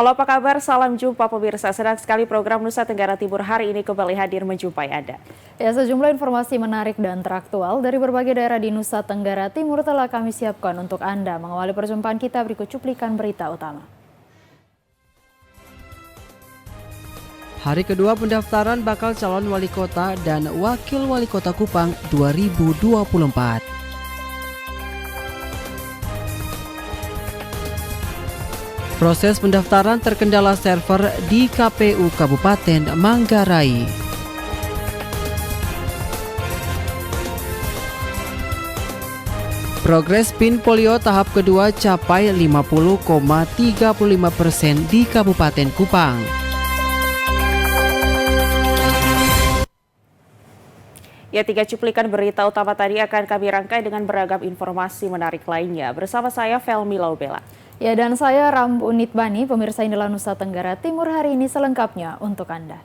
Halo, apa kabar? Salam jumpa pemirsa. Senang sekali program Nusa Tenggara Timur hari ini kembali hadir menjumpai Anda. Ya, sejumlah informasi menarik dan teraktual dari berbagai daerah di Nusa Tenggara Timur telah kami siapkan untuk Anda. Mengawali perjumpaan kita, berikut cuplikan berita utama. Hari kedua pendaftaran bakal calon wali kota dan wakil wali kota Kupang 2024. Proses pendaftaran terkendala server di KPU Kabupaten Manggarai. Progres PIN polio tahap kedua capai 50,35% di Kabupaten Kupang. Ya, 3 cuplikan berita utama tadi akan kami rangkai dengan beragam informasi menarik lainnya. Bersama saya, Felmi Laubela. Ya, dan saya Rambu Nitbani, pemirsa inilah Nusa Tenggara Timur hari ini selengkapnya untuk Anda.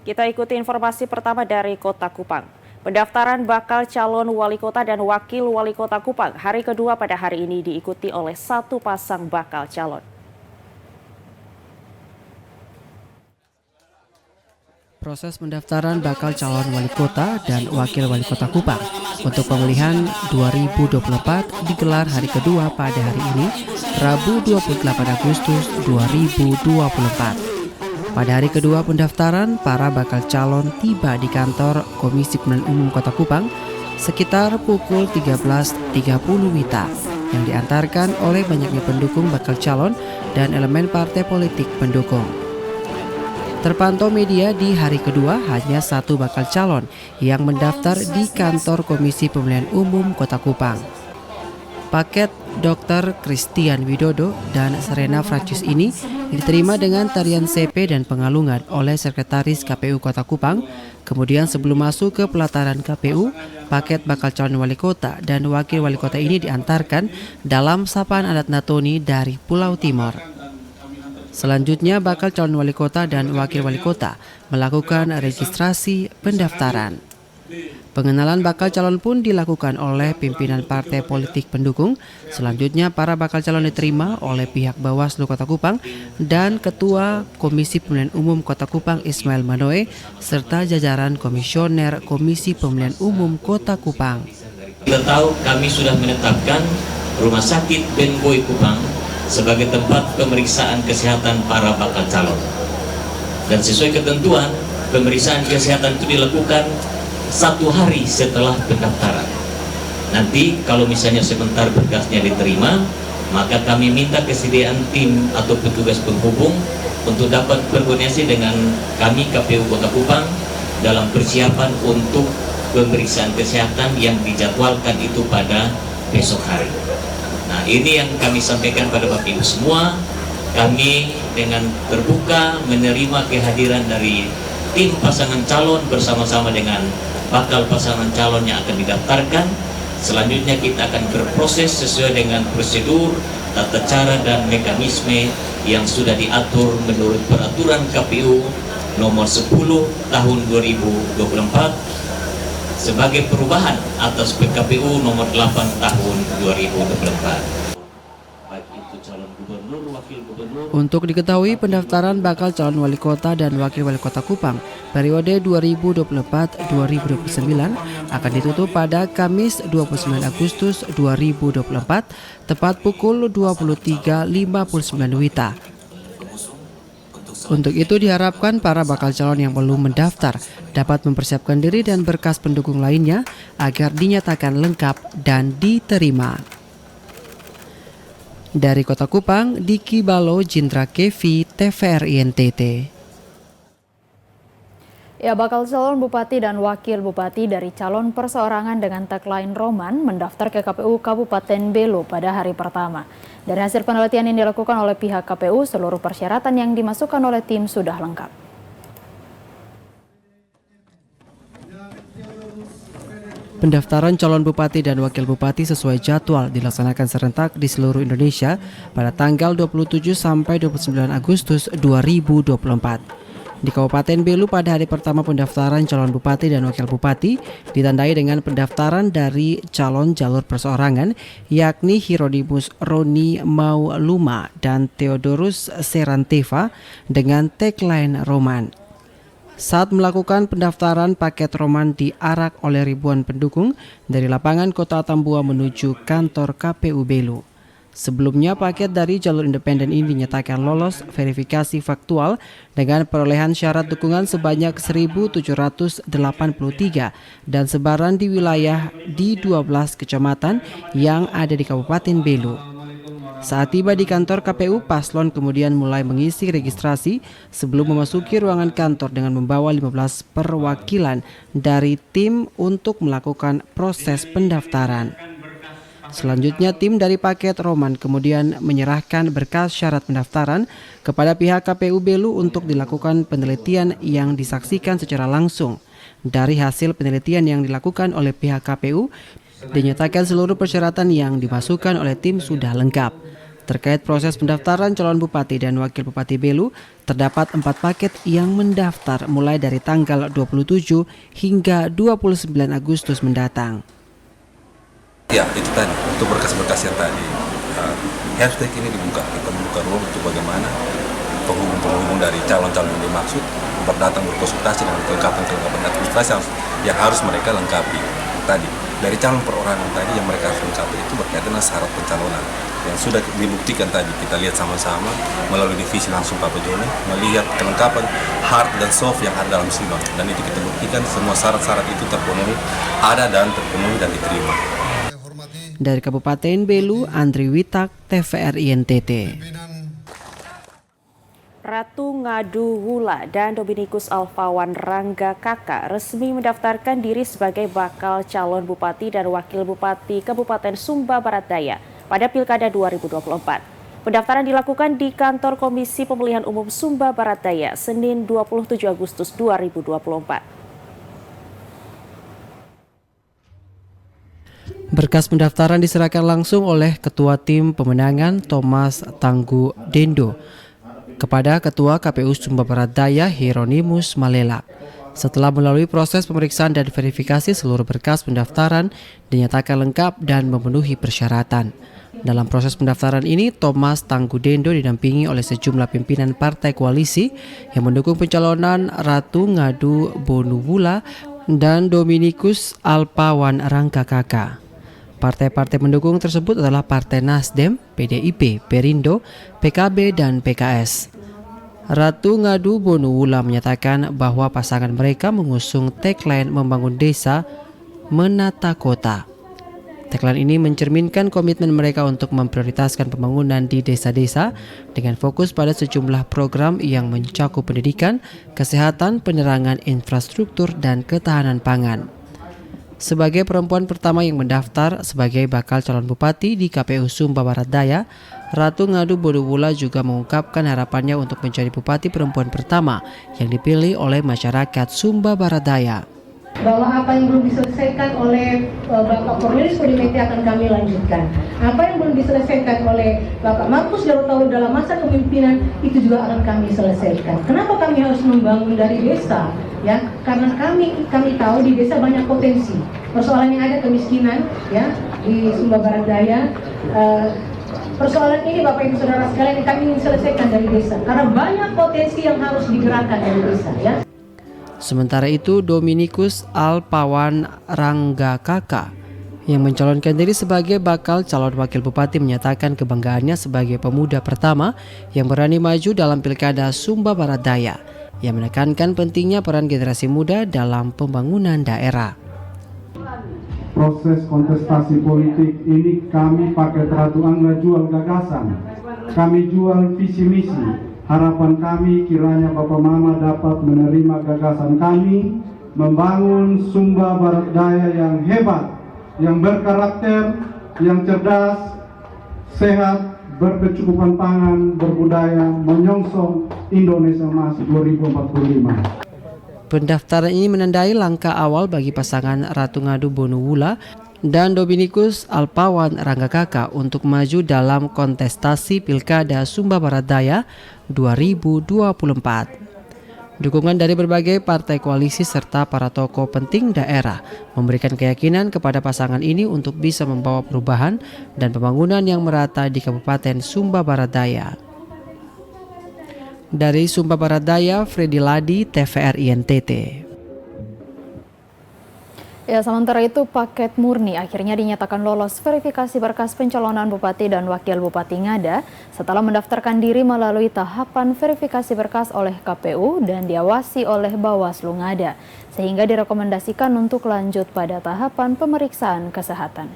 Kita ikuti informasi pertama dari Kota Kupang. Pendaftaran bakal calon wali kota dan wakil wali kota Kupang hari kedua pada hari ini diikuti oleh 1 pasang bakal calon. Proses pendaftaran bakal calon wali kota dan wakil wali kota Kupang untuk pemilihan 2024 digelar hari kedua pada hari ini, Rabu 28 Agustus 2024. Pada hari kedua pendaftaran, para bakal calon tiba di kantor Komisi Pemilihan Umum Kota Kupang sekitar pukul 13.30 WITA yang diantarkan oleh banyaknya pendukung bakal calon dan elemen partai politik pendukung. Terpantau media di hari kedua hanya 1 bakal calon yang mendaftar di kantor Komisi Pemilihan Umum Kota Kupang. Paket Dr. Christian Widodo dan Serena Fratius ini diterima dengan tarian CP dan pengalungan oleh Sekretaris KPU Kota Kupang. Kemudian sebelum masuk ke pelataran KPU, paket bakal calon wali kota dan wakil wali kota ini diantarkan dalam sapaan adat Natoni dari Pulau Timor. Selanjutnya bakal calon wali kota dan wakil wali kota melakukan registrasi pendaftaran. Pengenalan bakal calon pun dilakukan oleh pimpinan partai politik pendukung. Selanjutnya para bakal calon diterima oleh pihak Bawaslu Kota Kupang dan Ketua Komisi Pemilihan Umum Kota Kupang Ismail Manoe serta jajaran Komisioner Komisi Pemilihan Umum Kota Kupang. Kita tahu kami sudah menetapkan Rumah Sakit Ben Boy Kupang sebagai tempat pemeriksaan kesehatan para bakal calon. Dan sesuai ketentuan, pemeriksaan kesehatan itu dilakukan 1 hari setelah pendaftaran. Nanti kalau misalnya sebentar berkasnya diterima, maka kami minta kesediaan tim atau petugas penghubung untuk dapat berkoordinasi dengan kami KPU Kota Kupang dalam persiapan untuk pemeriksaan kesehatan yang dijadwalkan itu pada besok hari. Nah, ini yang kami sampaikan pada Bapak Ibu semua. Kami dengan terbuka menerima kehadiran dari tim pasangan calon bersama-sama dengan bakal pasangan calon yang akan didaftarkan. Selanjutnya kita akan berproses sesuai dengan prosedur, tata cara dan mekanisme yang sudah diatur menurut peraturan KPU nomor 10 tahun 2024 sebagai perubahan atas PKPU nomor 8 tahun 2024. Untuk diketahui, pendaftaran bakal calon wali kota dan wakil wali kota Kupang periode 2024-2029 akan ditutup pada Kamis 29 Agustus 2024 tepat pukul 23.59 WITA. Untuk itu diharapkan para bakal calon yang belum mendaftar dapat mempersiapkan diri dan berkas pendukung lainnya agar dinyatakan lengkap dan diterima. Dari Kota Kupang, Diki Balo, Jindra Kevi, TVRI NTT. Ya, bakal calon bupati dan wakil bupati dari calon perseorangan dengan tagline Roman mendaftar ke KPU Kabupaten Belo pada hari pertama. Dari hasil penelitian yang dilakukan oleh pihak KPU, seluruh persyaratan yang dimasukkan oleh tim sudah lengkap. Pendaftaran calon bupati dan wakil bupati sesuai jadwal dilaksanakan serentak di seluruh Indonesia pada tanggal 27 sampai 29 Agustus 2024. Di Kabupaten Belu pada hari pertama pendaftaran calon bupati dan wakil bupati ditandai dengan pendaftaran dari calon jalur perseorangan yakni Hieronymus Roni Mauluma dan Theodorus Seranteva dengan tagline Roman. Saat melakukan pendaftaran, paket Roman diarak oleh ribuan pendukung dari lapangan Kota Tambua menuju kantor KPU Belu. Sebelumnya, paket dari jalur independen ini dinyatakan lolos verifikasi faktual dengan perolehan syarat dukungan sebanyak 1.783 dan sebaran di wilayah di 12 kecamatan yang ada di Kabupaten Belu. Saat tiba di kantor KPU, paslon kemudian mulai mengisi registrasi sebelum memasuki ruangan kantor dengan membawa 15 perwakilan dari tim untuk melakukan proses pendaftaran. Selanjutnya, tim dari paket Roman kemudian menyerahkan berkas syarat pendaftaran kepada pihak KPU Belu untuk dilakukan penelitian yang disaksikan secara langsung. Dari hasil penelitian yang dilakukan oleh pihak KPU, dinyatakan seluruh persyaratan yang dimasukkan oleh tim sudah lengkap. Terkait proses pendaftaran calon bupati dan wakil bupati Belu, terdapat 4 paket yang mendaftar mulai dari tanggal 27 hingga 29 Agustus mendatang. Ya, itu tadi, untuk berkas-berkas yang tadi. Hashtag ini dibuka, kita membuka ruang untuk bagaimana penghubung dari calon-calon yang dimaksud datang berkonsultasi dengan kelengkapan administrasi yang harus mereka lengkapi. Tadi, dari calon perorangan tadi yang mereka harus lengkapi itu berkaitan dengan syarat pencalonan yang sudah dibuktikan tadi. Kita lihat sama-sama melalui divisi langsung Pak Joni, melihat kelengkapan hard dan soft yang ada dalam sidang. Dan itu kita buktikan semua syarat-syarat itu terpenuhi, ada dan terpenuhi dan diterima. Dari Kabupaten Belu, Andri Witak, TVRI NTT. Ratu Ngadu Wula dan Dominikus Alfawan Rangga Kakak resmi mendaftarkan diri sebagai bakal calon bupati dan wakil bupati Kabupaten Sumba Barat Daya pada Pilkada 2024. Pendaftaran dilakukan di kantor Komisi Pemilihan Umum Sumba Barat Daya, Senin 27 Agustus 2024. Berkas pendaftaran diserahkan langsung oleh Ketua Tim Pemenangan Thomas Tanggu Dendo kepada Ketua KPU Sumba Barat Daya Hieronymus Malelak. Setelah melalui proses pemeriksaan dan verifikasi, seluruh berkas pendaftaran dinyatakan lengkap dan memenuhi persyaratan. Dalam proses pendaftaran ini, Thomas Tanggu Dendo didampingi oleh sejumlah pimpinan partai koalisi yang mendukung pencalonan Ratu Ngadu Bonuwula dan Dominikus Alpawan Rangga Kakak. Partai-partai pendukung tersebut adalah Partai Nasdem, PDIP, Perindo, PKB, dan PKS. Ratu Ngadu Bonuwula menyatakan bahwa pasangan mereka mengusung tagline membangun desa, menata kota. Tagline ini mencerminkan komitmen mereka untuk memprioritaskan pembangunan di desa-desa dengan fokus pada sejumlah program yang mencakup pendidikan, kesehatan, penerangan, infrastruktur, dan ketahanan pangan. Sebagai perempuan pertama yang mendaftar sebagai bakal calon bupati di KPU Sumba Barat Daya, Ratu Ngadu Bonuwula juga mengungkapkan harapannya untuk menjadi bupati perempuan pertama yang dipilih oleh masyarakat Sumba Barat Daya. Bahwa apa yang belum diselesaikan oleh Bapak Cornelis Kodimeti akan kami lanjutkan. Apa yang belum diselesaikan oleh Bapak Markus Darotawi dalam masa kepemimpinan itu juga akan kami selesaikan. Kenapa kami harus membangun dari desa? Ya, karena kami tahu di desa banyak potensi. Persoalan yang ada kemiskinan, ya, di Sumba Barat Daya. Persoalan ini Bapak Ibu Saudara sekalian kami ingin selesaikan dari desa. Karena banyak potensi yang harus digerakkan dari desa, ya. Sementara itu, Dominikus Alpawan Rangga Kakak yang mencalonkan diri sebagai bakal calon wakil bupati menyatakan kebanggaannya sebagai pemuda pertama yang berani maju dalam Pilkada Sumba Barat Daya, yang menekankan pentingnya peran generasi muda dalam pembangunan daerah. Proses kontestasi politik ini kami pakai peraturan nggak jual gagasan, kami jual visi misi. Harapan kami kiranya Bapak Mama dapat menerima gagasan kami membangun Sumba Barat Daya yang hebat, yang berkarakter, yang cerdas, sehat, berkecukupan pangan, berbudaya, menyongsong Indonesia Emas 2045. Pendaftaran ini menandai langkah awal bagi pasangan Ratu Ngadu Bonuwula dan Dominikus Alpawan Ranggakaka untuk maju dalam kontestasi Pilkada Sumba Barat Daya 2024. Dukungan dari berbagai partai koalisi serta para tokoh penting daerah memberikan keyakinan kepada pasangan ini untuk bisa membawa perubahan dan pembangunan yang merata di Kabupaten Sumba Barat Daya. Dari Sumba Barat Daya, Freddy Ladi, TVRI NTT. Ya, sementara itu paket murni akhirnya dinyatakan lolos verifikasi berkas pencalonan Bupati dan Wakil Bupati Ngada setelah mendaftarkan diri melalui tahapan verifikasi berkas oleh KPU dan diawasi oleh Bawaslu Ngada, sehingga direkomendasikan untuk lanjut pada tahapan pemeriksaan kesehatan.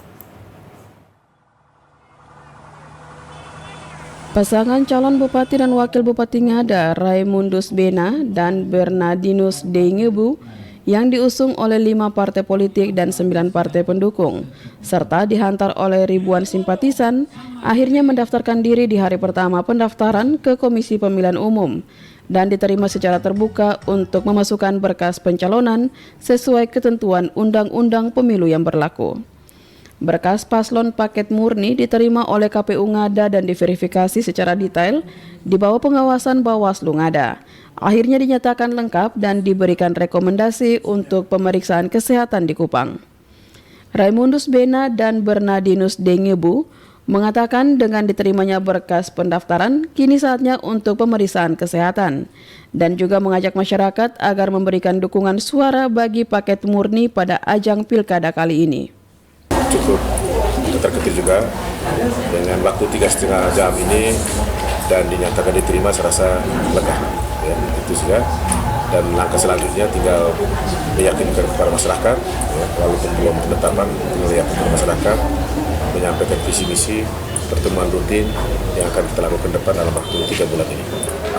Pasangan calon Bupati dan Wakil Bupati Ngada, Raimundus Bena dan Bernardinus Dengebu, yang diusung oleh 5 partai politik dan 9 partai pendukung, serta dihantar oleh ribuan simpatisan, akhirnya mendaftarkan diri di hari pertama pendaftaran ke Komisi Pemilihan Umum dan diterima secara terbuka untuk memasukkan berkas pencalonan sesuai ketentuan Undang-Undang Pemilu yang berlaku. Berkas paslon paket murni diterima oleh KPU Ngada dan diverifikasi secara detail di bawah pengawasan Bawaslu Ngada. Akhirnya dinyatakan lengkap dan diberikan rekomendasi untuk pemeriksaan kesehatan di Kupang. Raimundus Bena dan Bernardinus Dengebu mengatakan dengan diterimanya berkas pendaftaran, kini saatnya untuk pemeriksaan kesehatan dan juga mengajak masyarakat agar memberikan dukungan suara bagi paket murni pada ajang pilkada kali ini. Cukup terkejut juga dengan waktu 3,5 jam ini dan dinyatakan diterima, saya rasa lega ya, itu saja. Dan langkah selanjutnya tinggal meyakinkan kepada masyarakat ya, walaupun belum penetapan, meyakinkan kepada masyarakat, menyampaikan visi misi pertemuan rutin yang akan kita lakukan depan dalam waktu 3 bulan ini.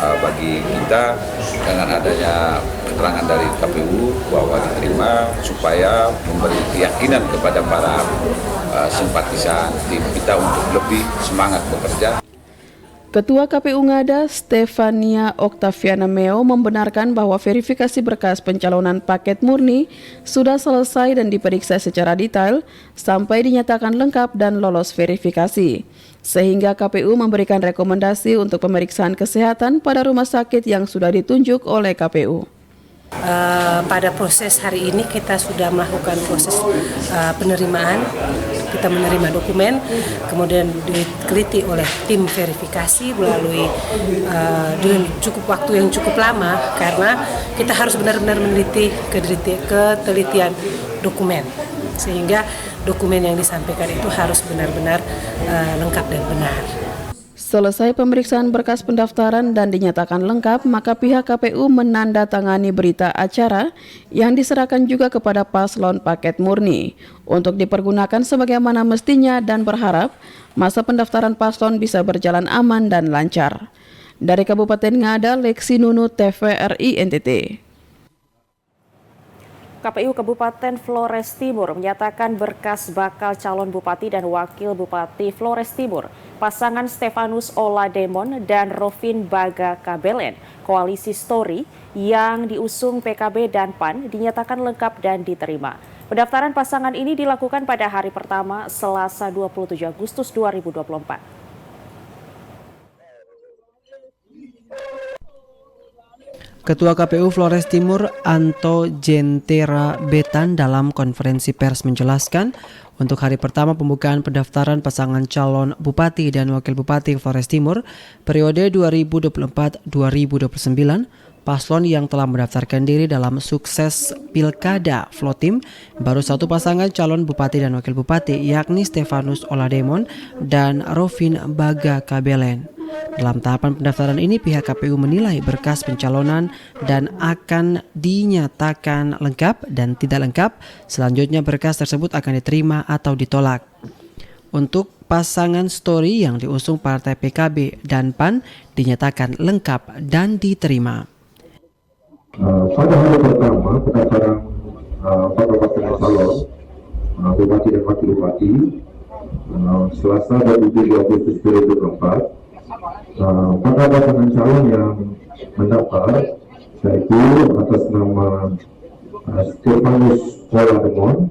Bagi kita dengan adanya keterangan dari KPU bahwa diterima supaya memberi keyakinan kepada para simpatisan tim kita untuk lebih semangat bekerja. Ketua KPU Ngada, Stefania Octaviana Meo, membenarkan bahwa verifikasi berkas pencalonan paket murni sudah selesai dan diperiksa secara detail sampai dinyatakan lengkap dan lolos verifikasi. Sehingga KPU memberikan rekomendasi untuk pemeriksaan kesehatan pada rumah sakit yang sudah ditunjuk oleh KPU. Pada proses hari ini kita sudah melakukan proses penerimaan, kita menerima dokumen, kemudian diteliti oleh tim verifikasi melalui dengan cukup waktu yang cukup lama karena kita harus benar-benar meneliti ketelitian dokumen, sehingga dokumen yang disampaikan itu harus benar-benar lengkap dan benar. Selesai pemeriksaan berkas pendaftaran dan dinyatakan lengkap, maka pihak KPU menandatangani berita acara yang diserahkan juga kepada paslon paket murni untuk dipergunakan sebagaimana mestinya dan berharap masa pendaftaran paslon bisa berjalan aman dan lancar. Dari Kabupaten Ngada, Lexi Nunu, TVRI NTT. KPU Kabupaten Flores Timur menyatakan berkas bakal calon Bupati dan Wakil Bupati Flores Timur, pasangan Stefanus Olademon dan Rovin Baga Kabelen, koalisi Story yang diusung PKB dan PAN dinyatakan lengkap dan diterima. Pendaftaran pasangan ini dilakukan pada hari pertama Selasa 27 Agustus 2024. Ketua KPU Flores Timur Anto Jentera Betan dalam konferensi pers menjelaskan untuk hari pertama pembukaan pendaftaran pasangan calon Bupati dan Wakil Bupati Flores Timur periode 2024-2029, paslon yang telah mendaftarkan diri dalam sukses Pilkada Flotim baru satu pasangan calon Bupati dan Wakil Bupati yakni Stefanus Olademon dan Rovin Baga Kabelen. Dalam tahapan pendaftaran ini, pihak KPU menilai berkas pencalonan dan akan dinyatakan lengkap dan tidak lengkap. Selanjutnya berkas tersebut akan diterima atau ditolak. Untuk pasangan Story yang diusung Partai PKB dan PAN dinyatakan lengkap dan diterima. Pada hari pertama pendaftaran para pasangan calon Bupati dan Wakil Bupati Selasa 27 Agustus 2024, pada pasangan calon yang mendaftar yaitu atas nama Stefanus Olademon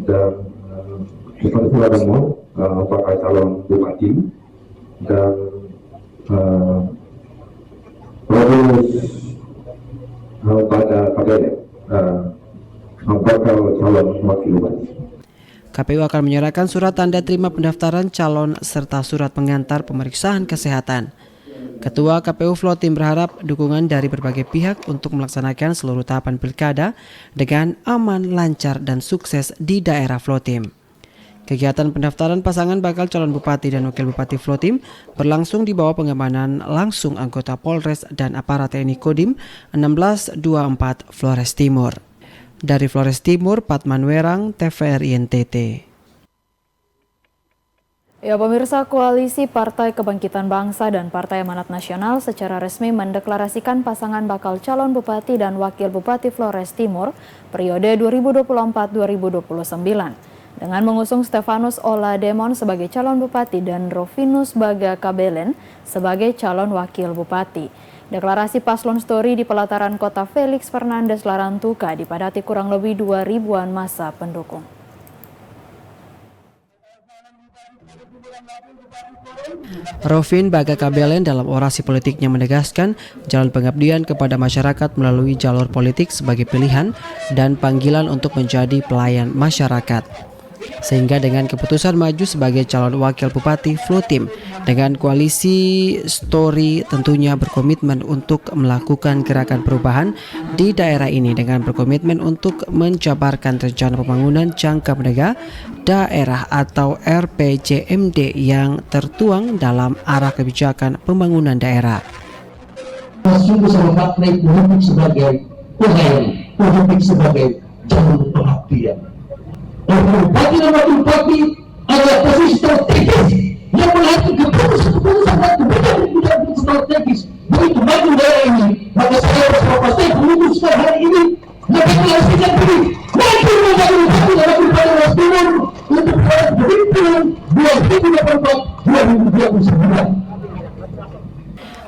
dan bakal calon bupati, dan Robinus pada KPN bakal calon wakil bupati. KPU akan menyerahkan surat tanda terima pendaftaran calon serta surat pengantar pemeriksaan kesehatan. Ketua KPU Flotim berharap dukungan dari berbagai pihak untuk melaksanakan seluruh tahapan pilkada dengan aman, lancar, dan sukses di daerah Flotim. Kegiatan pendaftaran pasangan bakal calon bupati dan wakil bupati Flotim berlangsung di bawah pengamanan langsung anggota Polres dan aparat TNI Kodim 1624 Flores Timur. Dari Flores Timur, Patman Werang, TVRI NTT. Ya, pemirsa, Koalisi Partai Kebangkitan Bangsa dan Partai Amanat Nasional secara resmi mendeklarasikan pasangan bakal calon bupati dan wakil bupati Flores Timur periode 2024-2029 dengan mengusung Stefanus Olademon sebagai calon bupati dan Rovinus Baga Kabelen sebagai calon wakil bupati. Deklarasi paslon story di pelataran kota Felix Fernandez Larantuka dipadati kurang lebih 2.000-an massa pendukung. Rovin Baga Kabelen dalam orasi politiknya menegaskan jalan pengabdian kepada masyarakat melalui jalur politik sebagai pilihan dan panggilan untuk menjadi pelayan masyarakat. Sehingga dengan keputusan maju sebagai calon wakil bupati Flotim dengan koalisi Story tentunya berkomitmen untuk melakukan gerakan perubahan di daerah ini dengan berkomitmen untuk menjabarkan rencana pembangunan jangka menengah daerah atau RPJMD yang tertuang dalam arah kebijakan pembangunan daerah. Sungguh sangat maknai politik sebagai pelayan, politik sebagai jalur pengabdian. Bupati dan wakil bupati adalah posisi strategis yang melahirkan keputusan dan kebijakan strategis. Begitu maju daerah ini, maka saya bersama pasti memutuskan hari ini mendeklarasikan diri maju menjadi bupati dan wakil bupati Flores Timur untuk pemerintahan 2024-2029.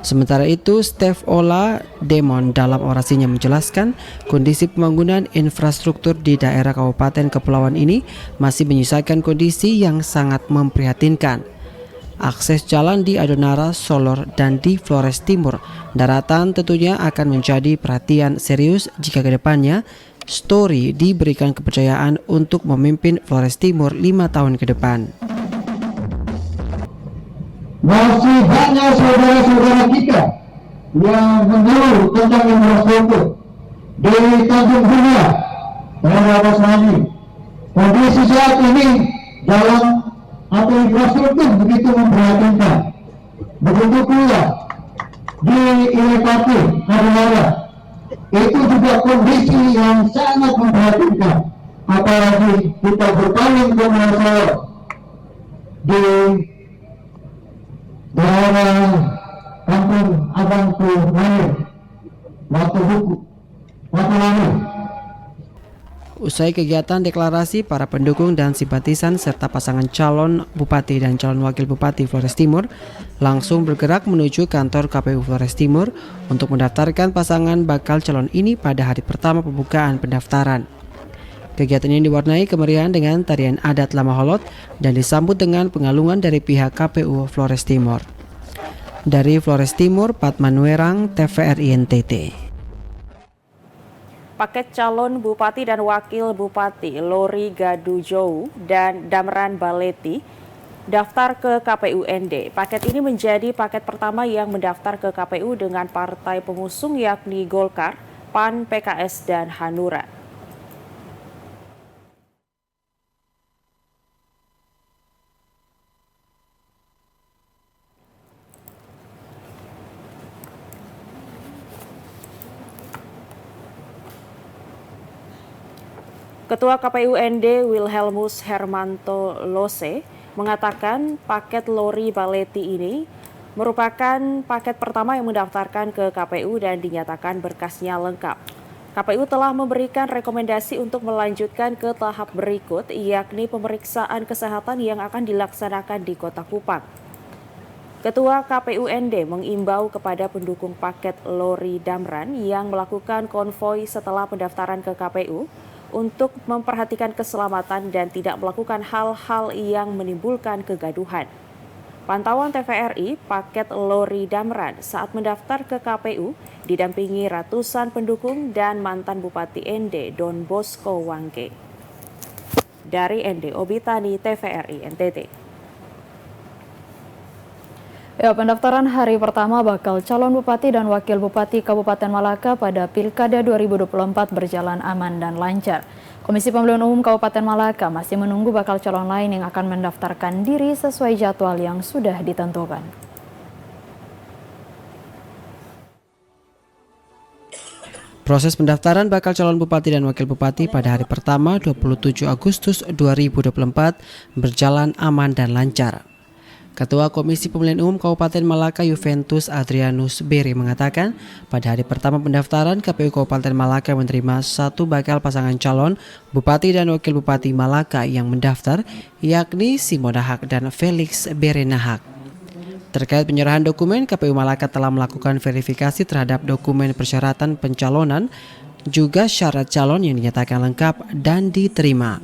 Sementara itu, Stef Ola Demon dalam orasinya menjelaskan kondisi pembangunan infrastruktur di daerah Kabupaten Kepulauan ini masih menyisakan kondisi yang sangat memprihatinkan. Akses jalan di Adonara, Solor, dan di Flores Timur, daratan tentunya akan menjadi perhatian serius jika kedepannya Story diberikan kepercayaan untuk memimpin Flores Timur 5 tahun ke depan. Masih banyak saudara-saudara kita yang mengeluh tentang infrastruktur di Tanjung Dunia dan Atas Nani. Kondisi saat ini jalan atau infrastruktur begitu memprihatinkan. Begitu pula di Ilepati, Adonara, itu juga kondisi yang sangat memprihatinkan. Apalagi kita berpaling ke masalah di daerah Kampung Abangku Mayor, waktu lalu. Usai kegiatan deklarasi, para pendukung dan simpatisan serta pasangan calon bupati dan calon wakil bupati Flores Timur langsung bergerak menuju kantor KPU Flores Timur untuk mendaftarkan pasangan bakal calon ini pada hari pertama pembukaan pendaftaran. Kegiatan ini diwarnai kemeriahan dengan tarian adat Lamaholot dan disambut dengan pengalungan dari pihak KPU Flores Timur. Dari Flores Timur, Patman Werang, TVRI NTT. Paket calon bupati dan wakil bupati Lori Gadujou dan Damran Baleti daftar ke KPU ND. Paket ini menjadi paket pertama yang mendaftar ke KPU dengan partai pengusung yakni Golkar, PAN, PKS, dan Hanura. Ketua KPU ND Wilhelmus Hermanto Lose mengatakan paket Lori Baleti ini merupakan paket pertama yang mendaftarkan ke KPU dan dinyatakan berkasnya lengkap. KPU telah memberikan rekomendasi untuk melanjutkan ke tahap berikut, yakni pemeriksaan kesehatan yang akan dilaksanakan di Kota Kupang. Ketua KPU-ND mengimbau kepada pendukung paket Lori Damran yang melakukan konvoi setelah pendaftaran ke KPU untuk memperhatikan keselamatan dan tidak melakukan hal-hal yang menimbulkan kegaduhan. Pantauan TVRI, paket Lori Damran saat mendaftar ke KPU didampingi ratusan pendukung dan mantan Bupati ND Don Bosco Wangge. Dari ND, Obitani, TVRI NTT. Ya, pendaftaran hari pertama bakal calon bupati dan wakil bupati Kabupaten Malaka pada Pilkada 2024 berjalan aman dan lancar. Komisi Pemilihan Umum Kabupaten Malaka masih menunggu bakal calon lain yang akan mendaftarkan diri sesuai jadwal yang sudah ditentukan. Proses pendaftaran bakal calon bupati dan wakil bupati pada hari pertama 27 Agustus 2024 berjalan aman dan lancar. Ketua Komisi Pemilihan Umum Kabupaten Malaka Juventus Adrianus Beri mengatakan pada hari pertama pendaftaran KPU Kabupaten Malaka menerima satu bakal pasangan calon Bupati dan Wakil Bupati Malaka yang mendaftar, yakni Simona Hak dan Felix Berenahak. Terkait penyerahan dokumen, KPU Malaka telah melakukan verifikasi terhadap dokumen persyaratan pencalonan, juga syarat calon yang dinyatakan lengkap dan diterima.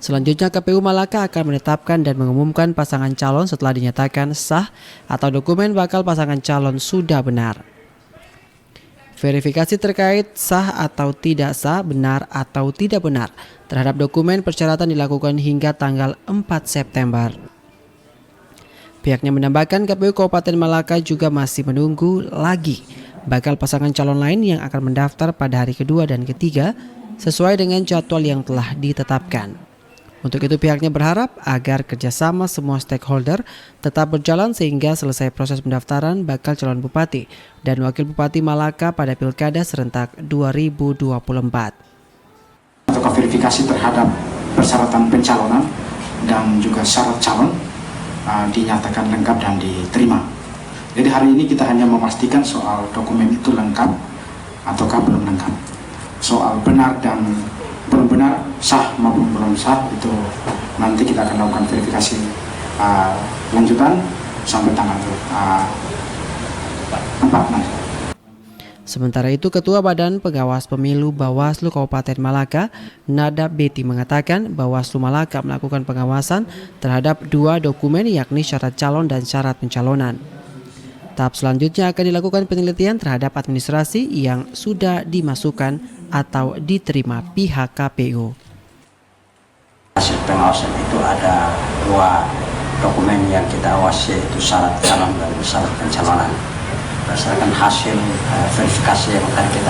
Selanjutnya KPU Malaka akan menetapkan dan mengumumkan pasangan calon setelah dinyatakan sah atau dokumen bakal pasangan calon sudah benar. Verifikasi terkait sah atau tidak sah, benar atau tidak benar terhadap dokumen persyaratan dilakukan hingga tanggal 4 September. Pihaknya menambahkan KPU Kabupaten Malaka juga masih menunggu lagi bakal pasangan calon lain yang akan mendaftar pada hari kedua dan ketiga sesuai dengan jadwal yang telah ditetapkan. Untuk itu pihaknya berharap agar kerjasama semua stakeholder tetap berjalan sehingga selesai proses pendaftaran bakal calon bupati dan wakil bupati Malaka pada Pilkada serentak 2024. Atau verifikasi terhadap persyaratan pencalonan dan juga syarat calon dinyatakan lengkap dan diterima. Jadi hari ini kita hanya memastikan soal dokumen itu lengkap ataukah belum lengkap. Soal benar dan belum benar, sah maupun belum sah, itu nanti kita akan lakukan verifikasi lanjutan sampai tanggal 4 nanti. Sementara itu, Ketua Badan Pengawas Pemilu Bawaslu Kabupaten Malaka, Nada Beti mengatakan Bawaslu Malaka melakukan pengawasan terhadap 2 dokumen yakni syarat calon dan syarat pencalonan. Tahap selanjutnya akan dilakukan penelitian terhadap administrasi yang sudah dimasukkan atau diterima pihak KPU. Hasil pengawasan itu ada 2 dokumen yang kita awasi, yaitu syarat calon dan syarat pencalonan. Berdasarkan hasil verifikasi yang akan kita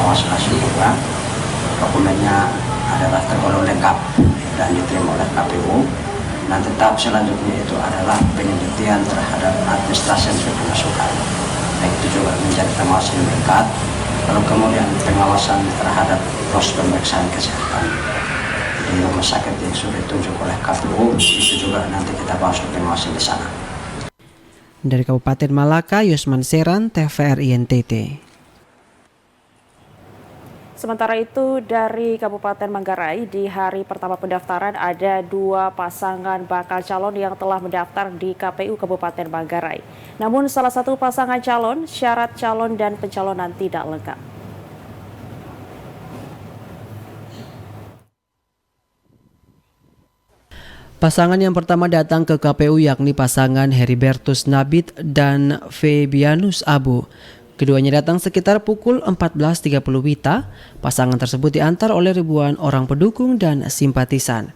awasi hasil juga, dokumennya adalah tergolong lengkap dan diterima oleh KPU. Nanti tahap selanjutnya itu adalah penelitian terhadap administrasi yang sudah dimasukkan. Dan itu juga menjadi pengawasan yang dekat. Lalu kemudian pengawasan terhadap proses pemeriksaan kesehatan di rumah sakit yang sudah ditunjuk oleh KPU, itu juga nanti kita bahas pengawasan di sana. Dari Kabupaten Malaka, Yusman Seran, TVRI NTT. Sementara itu dari Kabupaten Manggarai, di hari pertama pendaftaran ada 2 pasangan bakal calon yang telah mendaftar di KPU Kabupaten Manggarai. Namun salah satu pasangan calon, syarat calon dan pencalonan tidak lengkap. Pasangan yang pertama datang ke KPU yakni pasangan Heribertus Nabit dan Febianus Abu. Keduanya datang sekitar pukul 14.30 WITA. Pasangan tersebut diantar oleh ribuan orang pendukung dan simpatisan.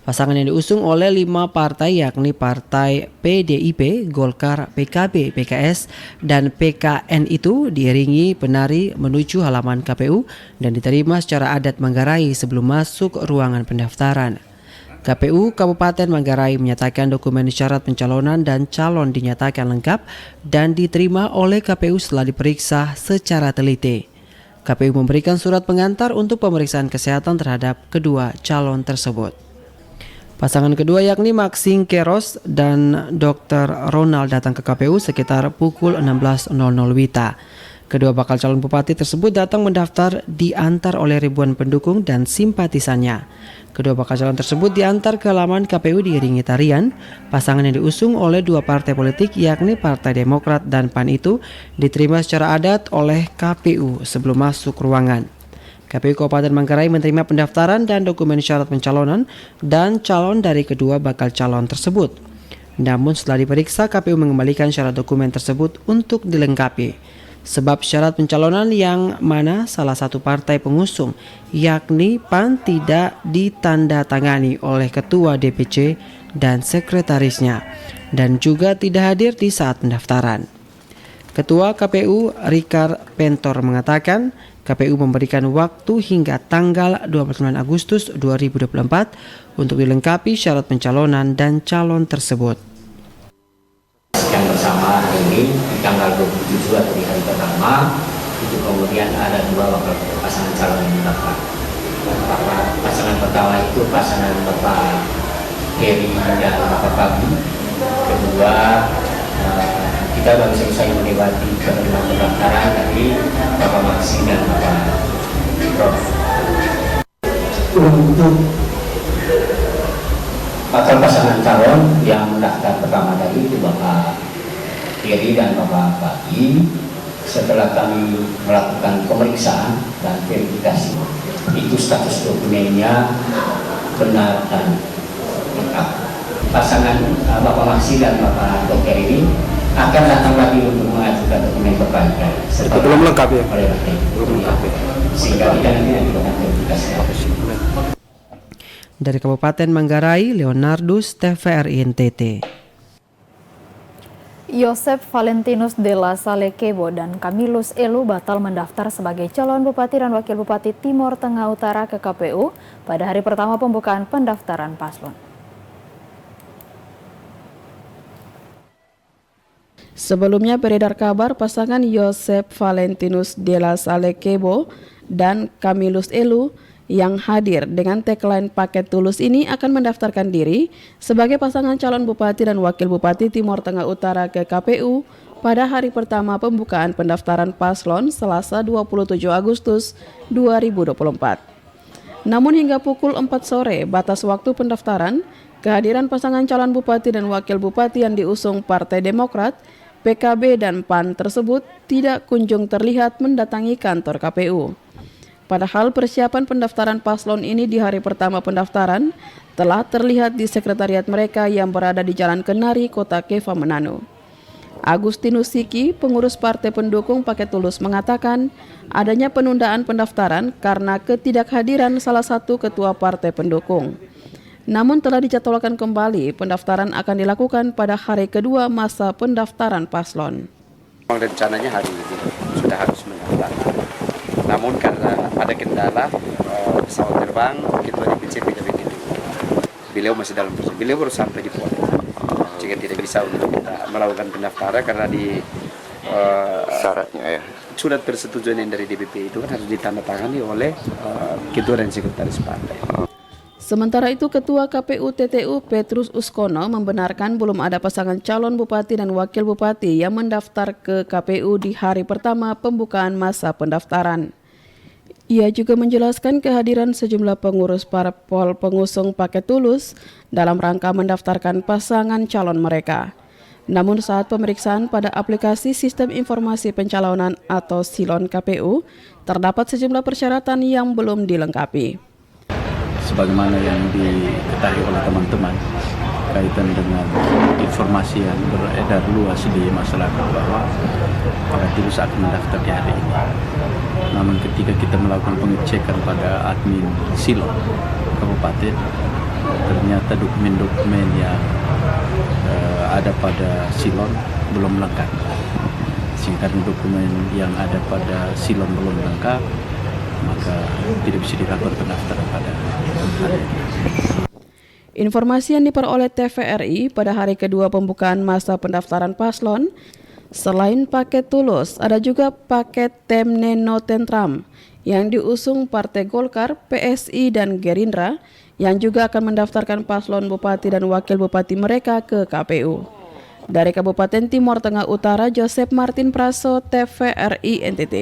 Pasangan yang diusung oleh 5 partai yakni Partai PDIP, Golkar, PKB, PKS, dan PKN itu diiringi penari menuju halaman KPU dan diterima secara adat Manggarai sebelum masuk ruangan pendaftaran. KPU Kabupaten Manggarai menyatakan dokumen syarat pencalonan dan calon dinyatakan lengkap dan diterima oleh KPU setelah diperiksa secara teliti. KPU memberikan surat pengantar untuk pemeriksaan kesehatan terhadap kedua calon tersebut. Pasangan kedua yakni Maxing Keros dan Dr. Ronald datang ke KPU sekitar pukul 16.00 WITA. Kedua bakal calon bupati tersebut datang mendaftar diantar oleh ribuan pendukung dan simpatisannya. Kedua bakal calon tersebut diantar ke halaman KPU diiringi tarian. Pasangan yang diusung oleh dua partai politik yakni Partai Demokrat dan PAN itu diterima secara adat oleh KPU sebelum masuk ruangan. KPU Kabupaten Manggarai menerima pendaftaran dan dokumen syarat pencalonan dan calon dari kedua bakal calon tersebut. Namun setelah diperiksa, KPU mengembalikan syarat dokumen tersebut untuk dilengkapi. Sebab syarat pencalonan yang mana salah satu partai pengusung yakni PAN tidak ditandatangani oleh ketua DPC dan sekretarisnya dan juga tidak hadir di saat pendaftaran. Ketua KPU Rikar Pentor mengatakan KPU memberikan waktu hingga tanggal 29 Agustus 2024 untuk dilengkapi syarat pencalonan dan calon tersebut. Yang bersama hari ini di tanggal 27 atau di hari pertama itu kemudian ada dua bakal pasangan calon yang mendaftar. Pasangan pertama itu pasangan Bapak Heri dan Bapak Pabi. Kedua kita baru selesai menikmati penerimaan pendaftaran dari Bapak Maksi dan Bapak Prof. Untuk bakal pasangan calon yang mendaftar pertama tadi itu Bapak Heri dan Bapak Pagi. Setelah kami melakukan pemeriksaan dan verifikasi, itu status dokumennya benar dan lengkap. Pasangan Bapak Maksi dan Bapak Dokter ini akan datang lagi untuk mengajukan dokumen perbaikan. Belum lengkap ya? Belum lengkap ya. Sehingga kita nanti akan verifikasi. Dari Kabupaten Manggarai, Leonardus, TVRI NTT. Yosep Valentinus de la Salle Kebo dan Camillus Elu batal mendaftar sebagai calon bupati dan wakil bupati Timor Tengah Utara ke KPU pada hari pertama pembukaan pendaftaran paslon. Sebelumnya beredar kabar pasangan Yosep Valentinus de la Salle Kebo dan Camillus Elu yang hadir dengan tagline Paket Tulus ini akan mendaftarkan diri sebagai pasangan calon bupati dan wakil bupati Timor Tengah Utara ke KPU pada hari pertama pembukaan pendaftaran paslon Selasa 27 Agustus 2024. Namun hingga pukul 4 sore batas waktu pendaftaran, kehadiran pasangan calon bupati dan wakil bupati yang diusung Partai Demokrat, PKB dan PAN tersebut tidak kunjung terlihat mendatangi kantor KPU. Padahal persiapan pendaftaran paslon ini di hari pertama pendaftaran telah terlihat di sekretariat mereka yang berada di Jalan Kenari, Kota Keva, Manado. Agustinus Siki, pengurus partai pendukung Paket Tulus mengatakan adanya penundaan pendaftaran karena ketidakhadiran salah satu ketua partai pendukung. Namun telah dijadwalkan kembali pendaftaran akan dilakukan pada hari kedua masa pendaftaran paslon. Rencananya hari ini sudah harus mendaftar. Namun karena ada kendala pesawat terbang ketua DPC tidak begitu. Beliau masih dalam proses. Beliau baru sampai di Pulau. Jika tidak bisa untuk kita melakukan pendaftaran karena di syaratnya ya. Surat persetujuan yang dari DPP itu kan harus ditandatangani oleh ketua dan sekretaris partai. Sementara itu, Ketua KPU TTU Petrus Uskono membenarkan belum ada pasangan calon bupati dan wakil bupati yang mendaftar ke KPU di hari pertama pembukaan masa pendaftaran. Ia juga menjelaskan kehadiran sejumlah pengurus parpol pengusung Paket Tulus dalam rangka mendaftarkan pasangan calon mereka. Namun saat pemeriksaan pada aplikasi Sistem Informasi Pencalonan atau SILON KPU, terdapat sejumlah persyaratan yang belum dilengkapi. Sebagaimana yang diketahui oleh teman-teman kaitan dengan informasi yang beredar luas di masyarakat bahwa Paket Tulus akan mendaftar di hari ini. Namun ketika kita melakukan pengecekan pada admin Silon Kabupaten, ternyata dokumen-dokumen yang ada pada Silon belum lengkap. Sehingga dokumen yang ada pada Silon belum lengkap, maka tidak bisa dilakukan pendaftaran pada hari ini. Informasi yang diperoleh TVRI pada hari kedua pembukaan masa pendaftaran paslon, selain Paket Tulus, ada juga paket Tem Neno Tentram yang diusung Partai Golkar, PSI, dan Gerindra yang juga akan mendaftarkan paslon bupati dan wakil bupati mereka ke KPU. Dari Kabupaten Timor Tengah Utara, Joseph Martin Praso, TVRI NTT.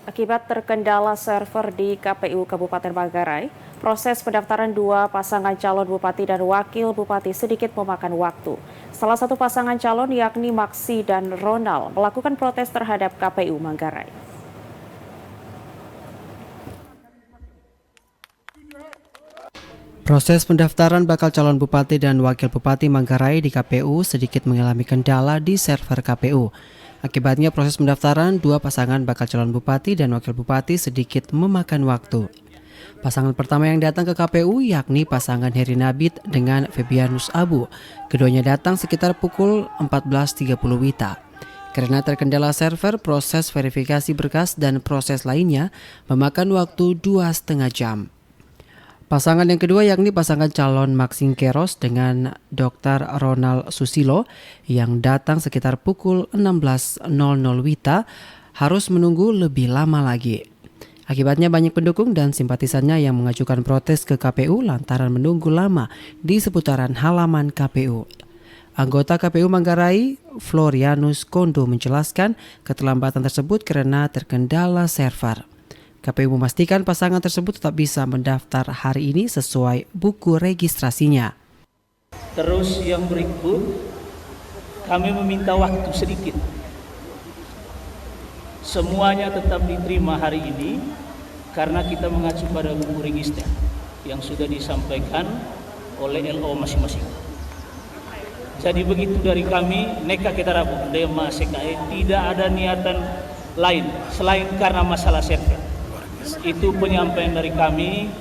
Akibat terkendala server di KPU Kabupaten Manggarai, proses pendaftaran dua pasangan calon bupati dan wakil bupati sedikit memakan waktu. Salah satu pasangan calon yakni Maksi dan Ronald melakukan protes terhadap KPU Manggarai. Proses pendaftaran bakal calon bupati dan wakil bupati Manggarai di KPU sedikit mengalami kendala di server KPU. Akibatnya proses pendaftaran dua pasangan bakal calon bupati dan wakil bupati sedikit memakan waktu. Pasangan pertama yang datang ke KPU yakni pasangan Heri Nabit dengan Febianus Abu. Keduanya datang sekitar pukul 14.30 WITA. Karena terkendala server, proses verifikasi berkas dan proses lainnya memakan waktu 2,5 jam. Pasangan yang kedua yakni pasangan calon Maxing Keros dengan Dr. Ronald Susilo yang datang sekitar pukul 16.00 WITA harus menunggu lebih lama lagi. Akibatnya banyak pendukung dan simpatisannya yang mengajukan protes ke KPU lantaran menunggu lama di seputaran halaman KPU. Anggota KPU Manggarai, Florianus Kondo menjelaskan keterlambatan tersebut karena terkendala server. KPU memastikan pasangan tersebut tetap bisa mendaftar hari ini sesuai buku registrasinya. Terus yang berikut, kami meminta waktu sedikit. Semuanya tetap diterima hari ini karena kita mengacu pada buku register yang sudah disampaikan oleh LO masing-masing. Jadi begitu dari kami, Neka Ketarabu, Dema CKE, tidak ada niatan lain selain karena masalah server. Itu penyampaian dari kami.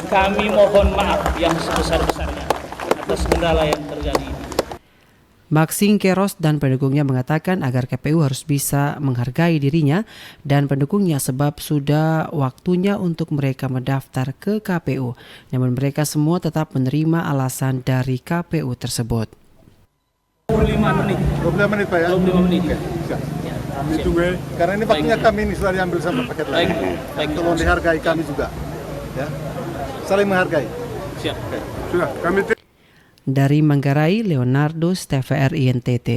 Kami mohon maaf yang sebesar-besarnya atas kendala yang terjadi. Maxing Keros dan pendukungnya mengatakan agar KPU harus bisa menghargai dirinya dan pendukungnya sebab sudah waktunya untuk mereka mendaftar ke KPU. Namun mereka semua tetap menerima alasan dari KPU tersebut. 25 menit Pak ya? 25 menit. Ya. Kami tunggu, karena ini waktunya kami ini sudah diambil sama paket lain. Baik. Tolong dihargai kami juga. Ya. Saling menghargai. Siap. Oke. Sudah, kami Dari Manggarai, Leonardo, TVRI NTT.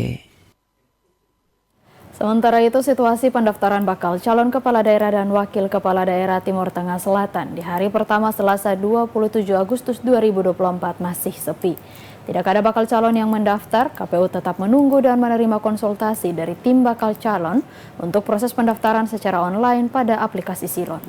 Sementara itu, situasi pendaftaran bakal calon kepala daerah dan wakil kepala daerah Timur Tengah Selatan di hari pertama Selasa 27 Agustus 2024 masih sepi. Tidak ada bakal calon yang mendaftar, KPU tetap menunggu dan menerima konsultasi dari tim bakal calon untuk proses pendaftaran secara online pada aplikasi Silon.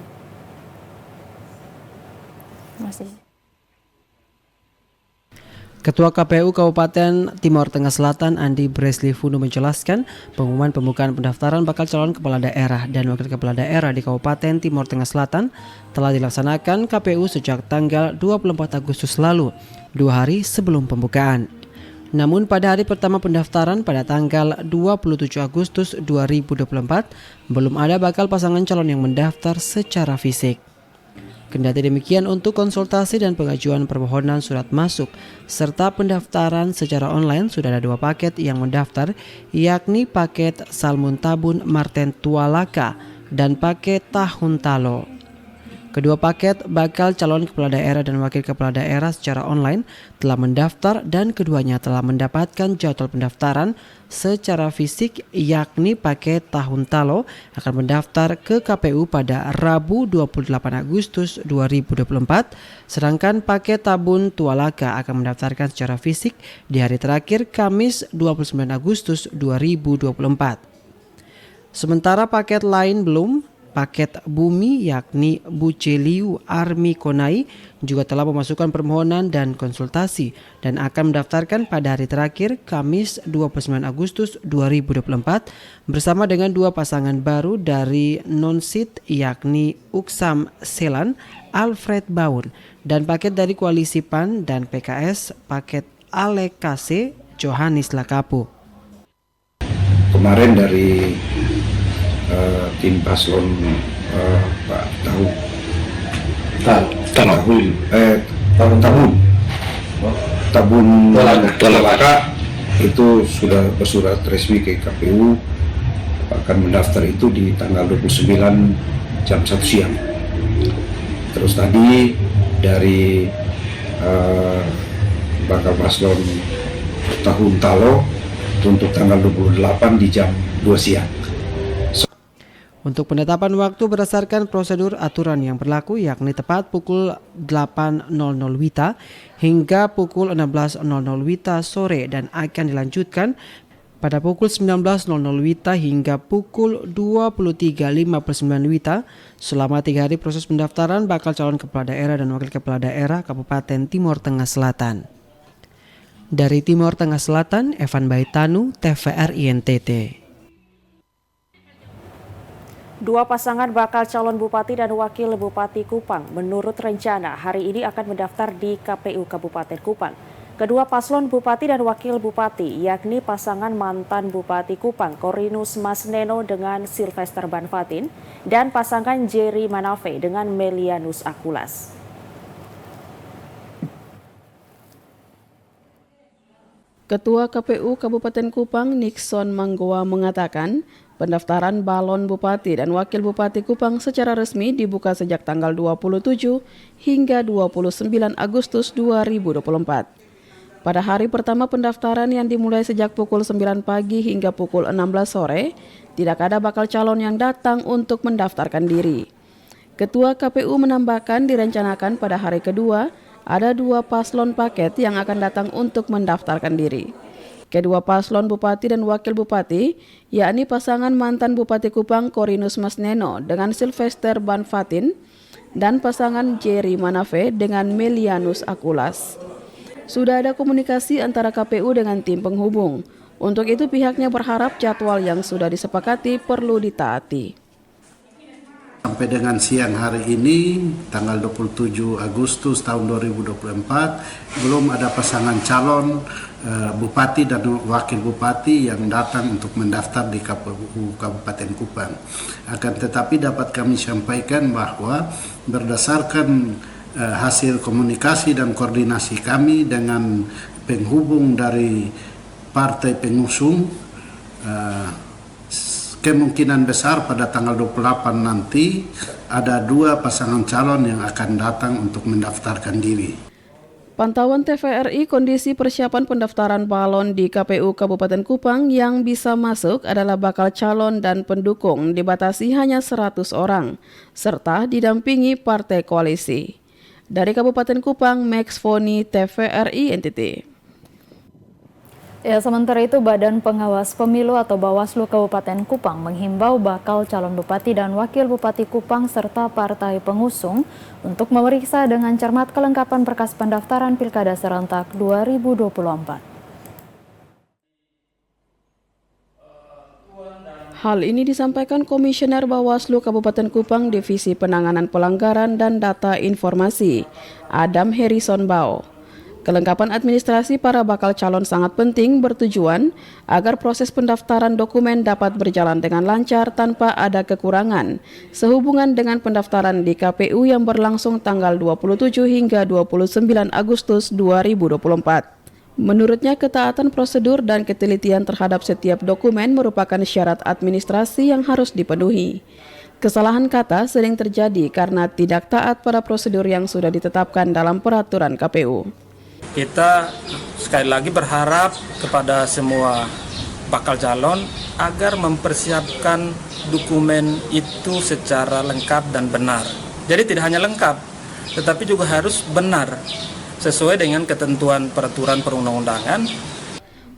Ketua KPU Kabupaten Timor Tengah Selatan Andi Bresli Funo menjelaskan pengumuman pembukaan pendaftaran bakal calon kepala daerah dan wakil kepala daerah di Kabupaten Timor Tengah Selatan telah dilaksanakan KPU sejak tanggal 24 Agustus lalu, 2 hari sebelum pembukaan. Namun pada hari pertama pendaftaran pada tanggal 27 Agustus 2024 belum ada bakal pasangan calon yang mendaftar secara fisik. Kendati demikian, untuk konsultasi dan pengajuan permohonan surat masuk serta pendaftaran secara online sudah ada 2 paket yang mendaftar, yakni paket Salmun Tabun Marten Tualaka dan paket Tahun Talo. Kedua paket bakal calon kepala daerah dan wakil kepala daerah secara online telah mendaftar dan keduanya telah mendapatkan jadwal pendaftaran secara fisik, yakni paket Tahun Talo akan mendaftar ke KPU pada Rabu 28 Agustus 2024, sedangkan paket Tabun Tualaka akan mendaftarkan secara fisik di hari terakhir Kamis 29 Agustus 2024. Sementara paket lain belum. Paket Bumi yakni Buceliu Armi Konai juga telah memasukkan permohonan dan konsultasi dan akan mendaftarkan pada hari terakhir Kamis 29 Agustus 2024 bersama dengan 2 pasangan baru dari non-sit yakni Uksam Selan, Alfred Baun, dan paket dari Koalisi PAN dan PKS paket Alekase Johannes Lakapu. Kemarin dari tim paslon Pak Tabun Tualaka itu sudah bersurat resmi ke KPU akan mendaftar itu di tanggal 29 jam 1 siang. Terus tadi dari bakal paslon tahun Talo untuk tanggal 28 di jam 2 siang. Untuk penetapan waktu berdasarkan prosedur aturan yang berlaku, yakni tepat pukul 8.00 WITA hingga pukul 16.00 WITA sore, dan akan dilanjutkan pada pukul 19.00 WITA hingga pukul 23.59 WITA selama 3 hari proses pendaftaran bakal calon kepala daerah dan wakil kepala daerah Kabupaten Timur Tengah Selatan. Dari Timur Tengah Selatan, Evan Baitanu, TVRI NTT. Dua pasangan bakal calon bupati dan wakil bupati Kupang menurut rencana hari ini akan mendaftar di KPU Kabupaten Kupang. Kedua paslon bupati dan wakil bupati, yakni pasangan mantan Bupati Kupang Korinus Masneno dengan Sylvester Banfatin dan pasangan Jerry Manafe dengan Melianus Akulas. Ketua KPU Kabupaten Kupang Nixon Manggoa mengatakan pendaftaran balon bupati dan wakil bupati Kupang secara resmi dibuka sejak tanggal 27 hingga 29 Agustus 2024. Pada hari pertama pendaftaran yang dimulai sejak pukul 9 pagi hingga pukul 16 sore, tidak ada bakal calon yang datang untuk mendaftarkan diri. Ketua KPU menambahkan direncanakan pada hari kedua ada 2 paslon paket yang akan datang untuk mendaftarkan diri. Kedua paslon bupati dan wakil bupati, yakni pasangan mantan Bupati Kupang Korinus Masneno dengan Sylvester Banfatin dan pasangan Jerry Manafe dengan Melianus Akulas. Sudah ada komunikasi antara KPU dengan tim penghubung. Untuk itu pihaknya berharap jadwal yang sudah disepakati perlu ditaati. Sampai dengan siang hari ini, tanggal 27 Agustus tahun 2024, belum ada pasangan calon bupati dan wakil bupati yang datang untuk mendaftar di KPU Kabupaten Kupang. Akan tetapi dapat kami sampaikan bahwa berdasarkan hasil komunikasi dan koordinasi kami dengan penghubung dari partai pengusung, kemungkinan besar pada tanggal 28 nanti ada 2 pasangan calon yang akan datang untuk mendaftarkan diri. Pantauan TVRI kondisi persiapan pendaftaran balon di KPU Kabupaten Kupang yang bisa masuk adalah bakal calon dan pendukung dibatasi hanya 100 orang, serta didampingi partai koalisi. Dari Kabupaten Kupang, Max Foni, TVRI NTT. Ya, sementara itu Badan Pengawas Pemilu atau Bawaslu Kabupaten Kupang menghimbau bakal calon bupati dan wakil bupati Kupang serta partai pengusung untuk memeriksa dengan cermat kelengkapan berkas pendaftaran Pilkada serentak 2024. Hal ini disampaikan Komisioner Bawaslu Kabupaten Kupang Divisi Penanganan Pelanggaran dan Data Informasi, Adam Harrison Bao. Kelengkapan administrasi para bakal calon sangat penting bertujuan agar proses pendaftaran dokumen dapat berjalan dengan lancar tanpa ada kekurangan sehubungan dengan pendaftaran di KPU yang berlangsung tanggal 27 hingga 29 Agustus 2024. Menurutnya, ketaatan prosedur dan ketelitian terhadap setiap dokumen merupakan syarat administrasi yang harus dipenuhi. Kesalahan kata sering terjadi karena tidak taat pada prosedur yang sudah ditetapkan dalam peraturan KPU. Kita sekali lagi berharap kepada semua bakal calon agar mempersiapkan dokumen itu secara lengkap dan benar. Jadi tidak hanya lengkap, tetapi juga harus benar sesuai dengan ketentuan peraturan perundang-undangan.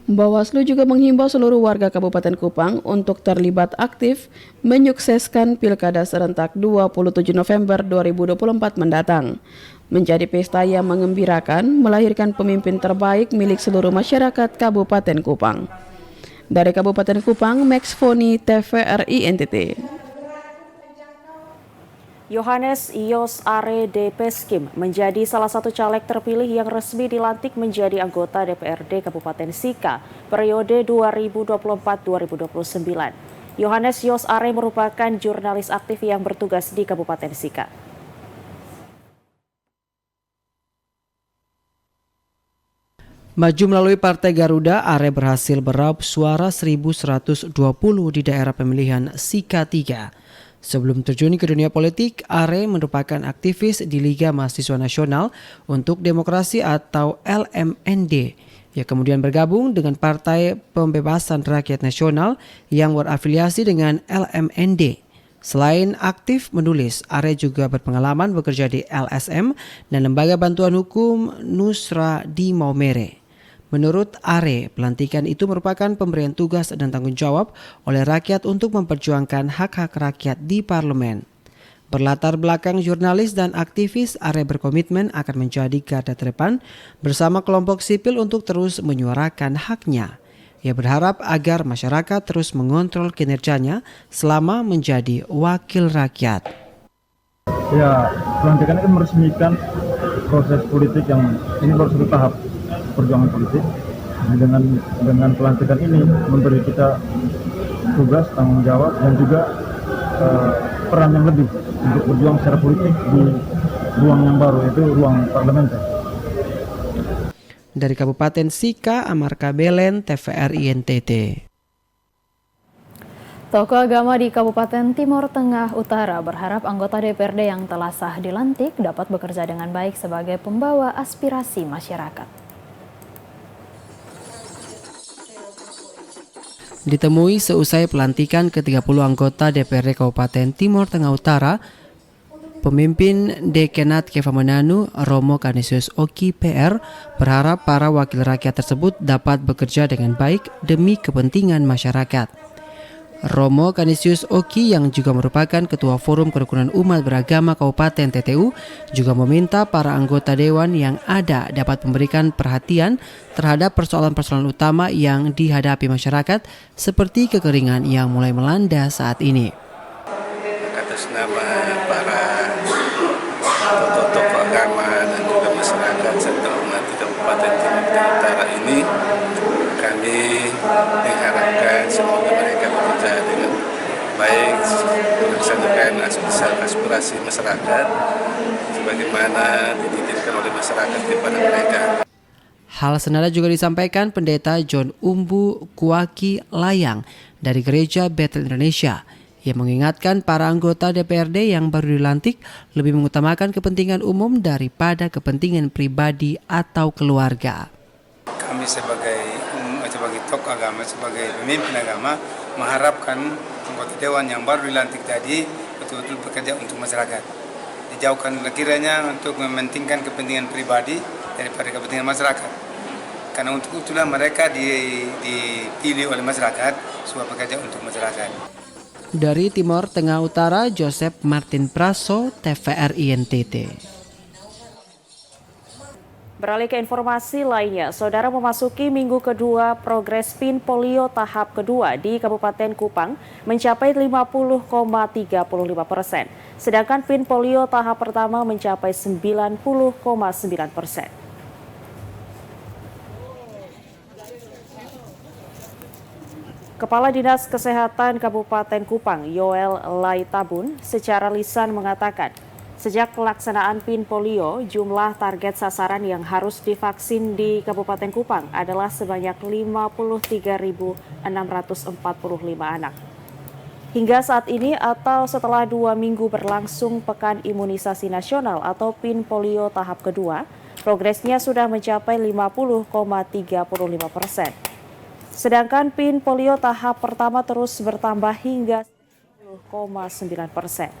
Bawaslu juga menghimbau seluruh warga Kabupaten Kupang untuk terlibat aktif menyukseskan Pilkada serentak 27 November 2024 mendatang. Menjadi pesta yang mengembirakan, melahirkan pemimpin terbaik milik seluruh masyarakat Kabupaten Kupang. Dari Kabupaten Kupang, Max Foni, TVRI NTT. Yohanes Yos Are de Peskim menjadi salah satu caleg terpilih yang resmi dilantik menjadi anggota DPRD Kabupaten Sika periode 2024-2029. Yohanes Yos Are merupakan jurnalis aktif yang bertugas di Kabupaten Sika. Maju melalui Partai Garuda, Are berhasil meraup suara 1.120 di daerah pemilihan Sika 3. Sebelum terjun ke dunia politik, Are merupakan aktivis di Liga Mahasiswa Nasional untuk Demokrasi atau LMND. Ia kemudian bergabung dengan Partai Pembebasan Rakyat Nasional yang berafiliasi dengan LMND. Selain aktif menulis, Are juga berpengalaman bekerja di LSM dan Lembaga Bantuan Hukum Nusra di Maumere. Menurut Are, pelantikan itu merupakan pemberian tugas dan tanggung jawab oleh rakyat untuk memperjuangkan hak-hak rakyat di parlemen. Berlatar belakang jurnalis dan aktivis, Are berkomitmen akan menjadi garda terdepan bersama kelompok sipil untuk terus menyuarakan haknya. Ia berharap agar masyarakat terus mengontrol kinerjanya selama menjadi wakil rakyat. Ya, pelantikan itu meresmikan proses politik yang ini baru satu tahap perjuangan politik. Nah, dengan pelantikan ini memberi kita tugas, tanggung jawab dan juga peran yang lebih untuk berjuang secara politik di ruang yang baru, yaitu ruang parlementer. Dari Kabupaten Sika, Amarka Belen, TVRI NTT. Tokoh agama di Kabupaten Timur Tengah Utara berharap anggota DPRD yang telah sah dilantik dapat bekerja dengan baik sebagai pembawa aspirasi masyarakat. Ditemui seusai pelantikan ke-30 anggota DPRD Kabupaten Timur Tengah Utara, pemimpin Dekenat Kefamenanu Romo Canisius Oki PR berharap para wakil rakyat tersebut dapat bekerja dengan baik demi kepentingan masyarakat. Romo Canisius Oki yang juga merupakan Ketua Forum Kerukunan Umat Beragama Kabupaten TTU juga meminta para anggota dewan yang ada dapat memberikan perhatian terhadap persoalan-persoalan utama yang dihadapi masyarakat seperti kekeringan yang mulai melanda saat ini. Atas nama para tokoh agama dan juga masyarakat serta umat di Kabupaten Timur Tengah Utara ini, kami mengharapkan semoga mereka bekerja dengan baik, melaksanakan aspirasi masyarakat sebagaimana dititipkan oleh masyarakat kepada mereka. Hal senada juga disampaikan Pendeta John Umbu Kuaki Layang dari Gereja Bethel Indonesia. Ia mengingatkan para anggota DPRD yang baru dilantik lebih mengutamakan kepentingan umum daripada kepentingan pribadi atau keluarga. Kami sebagai tokoh agama, sebagai pemimpin agama, mengharapkan anggota dewan yang baru dilantik tadi betul-betul bekerja untuk masyarakat. Dijauhkan kiranya untuk mementingkan kepentingan pribadi daripada kepentingan masyarakat. Karena untuk itulah mereka dipilih oleh masyarakat supaya bekerja untuk masyarakat. Dari Timur Tengah Utara, Joseph Martin Praso, TVRI NTT. Beralih ke informasi lainnya, saudara, memasuki minggu kedua, progres PIN polio tahap kedua di Kabupaten Kupang mencapai 50,35%, sedangkan PIN polio tahap pertama mencapai 90,9%. Kepala Dinas Kesehatan Kabupaten Kupang, Yoel Laitabun, secara lisan mengatakan, sejak pelaksanaan PIN polio, jumlah target sasaran yang harus divaksin di Kabupaten Kupang adalah sebanyak 53.645 anak. Hingga saat ini atau setelah 2 minggu berlangsung Pekan Imunisasi Nasional atau PIN polio tahap kedua, progresnya sudah mencapai 50,35%. Sedangkan PIN polio tahap pertama terus bertambah hingga 10,9%.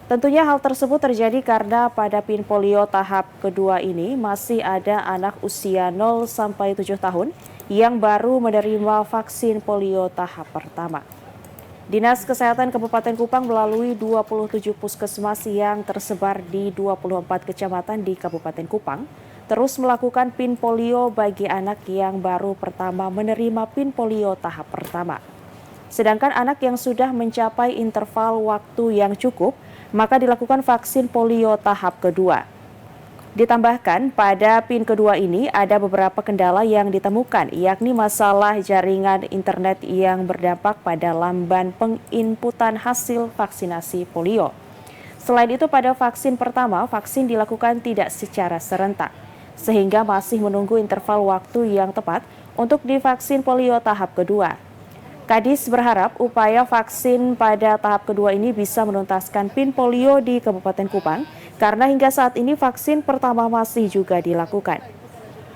Tentunya hal tersebut terjadi karena pada PIN polio tahap kedua ini masih ada anak usia 0 sampai 7 tahun yang baru menerima vaksin polio tahap pertama. Dinas Kesehatan Kabupaten Kupang melalui 27 puskesmas yang tersebar di 24 kecamatan di Kabupaten Kupang terus melakukan PIN polio bagi anak yang baru pertama menerima PIN polio tahap pertama. Sedangkan anak yang sudah mencapai interval waktu yang cukup, maka dilakukan vaksin polio tahap kedua. Ditambahkan, pada PIN kedua ini ada beberapa kendala yang ditemukan, yakni masalah jaringan internet yang berdampak pada lamban penginputan hasil vaksinasi polio. Selain itu, pada vaksin pertama, vaksin dilakukan tidak secara serentak, sehingga masih menunggu interval waktu yang tepat untuk divaksin polio tahap kedua. Kadis berharap upaya vaksin pada tahap kedua ini bisa menuntaskan PIN polio di Kabupaten Kupang, karena hingga saat ini vaksin pertama masih juga dilakukan.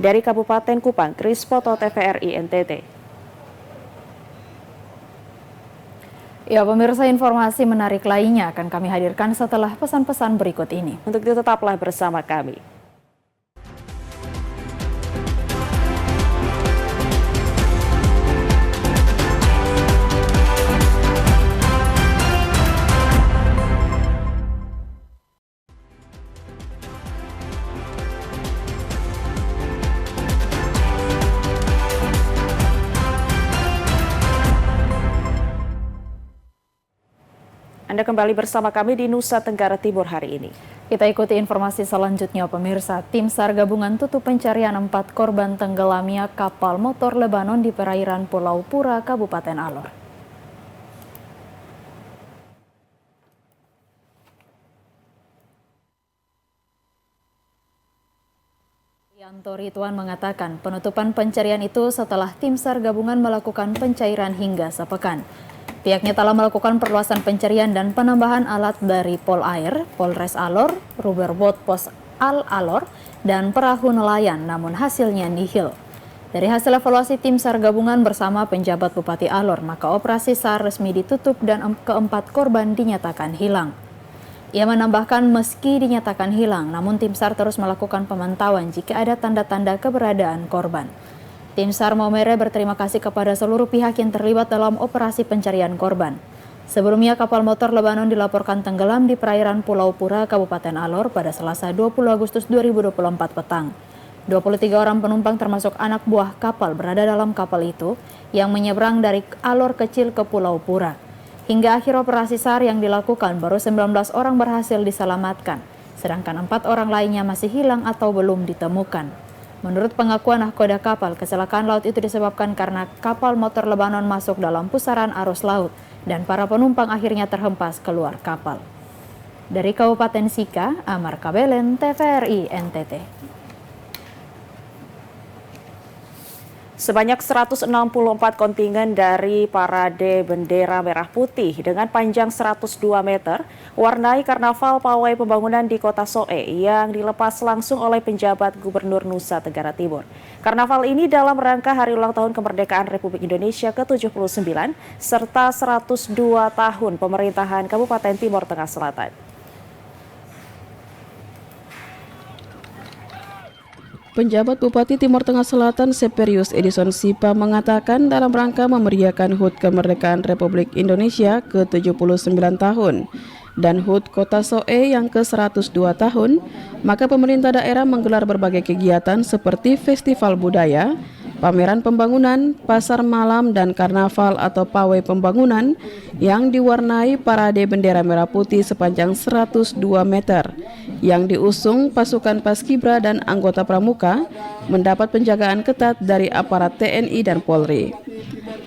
Dari Kabupaten Kupang, Krispoto TVRI NTT. Ya, pemirsa, informasi menarik lainnya akan kami hadirkan setelah pesan-pesan berikut ini. Untuk itu tetaplah bersama kami. Anda kembali bersama kami di Nusa Tenggara Timur hari ini. Kita ikuti informasi selanjutnya, pemirsa. Tim SAR gabungan tutup pencarian 4 korban tenggelamnya kapal motor Lebanon di perairan Pulau Pura, Kabupaten Alor. Yanto Ridwan mengatakan penutupan pencarian itu setelah tim SAR gabungan melakukan pencairan hingga sepekan. Pihaknya telah melakukan perluasan pencarian dan penambahan alat dari Pol Air, Polres Alor, Rubberbot Pos Al Alor, dan perahu nelayan, namun hasilnya nihil. Dari hasil evaluasi tim SAR gabungan bersama penjabat Bupati Alor, maka operasi SAR resmi ditutup dan keempat korban dinyatakan hilang. Ia menambahkan meski dinyatakan hilang, namun tim SAR terus melakukan pemantauan jika ada tanda-tanda keberadaan korban. Tim SAR Maumere berterima kasih kepada seluruh pihak yang terlibat dalam operasi pencarian korban. Sebelumnya, kapal motor Lebanon dilaporkan tenggelam di perairan Pulau Pura, Kabupaten Alor pada Selasa 20 Agustus 2024 petang. 23 orang penumpang termasuk anak buah kapal berada dalam kapal itu yang menyeberang dari Alor kecil ke Pulau Pura. Hingga akhir operasi SAR yang dilakukan, baru 19 orang berhasil diselamatkan, sedangkan 4 orang lainnya masih hilang atau belum ditemukan. Menurut pengakuan nahkoda kapal, kecelakaan laut itu disebabkan karena kapal motor Lebanon masuk dalam pusaran arus laut dan para penumpang akhirnya terhempas keluar kapal. Dari Kabupaten Sika, Amar Kabelen, TVRI NTT. Sebanyak 164 kontingen dari Parade Bendera Merah Putih dengan panjang 102 meter warnai Karnaval Pawai Pembangunan di Kota Soe yang dilepas langsung oleh penjabat Gubernur Nusa Tenggara Timur. Karnaval ini dalam rangka Hari Ulang Tahun Kemerdekaan Republik Indonesia ke-79 serta 102 tahun pemerintahan Kabupaten Timor Tengah Selatan. Penjabat Bupati Timor Tengah Selatan Seperius Edison Sipa mengatakan dalam rangka memeriahkan HUT Kemerdekaan Republik Indonesia ke-79 tahun dan HUT Kota Soe yang ke-102 tahun, maka pemerintah daerah menggelar berbagai kegiatan seperti festival budaya, pameran pembangunan, pasar malam, dan karnaval atau pawai pembangunan yang diwarnai parade bendera merah putih sepanjang 102 meter yang diusung pasukan Paskibra dan anggota pramuka mendapat penjagaan ketat dari aparat TNI dan Polri.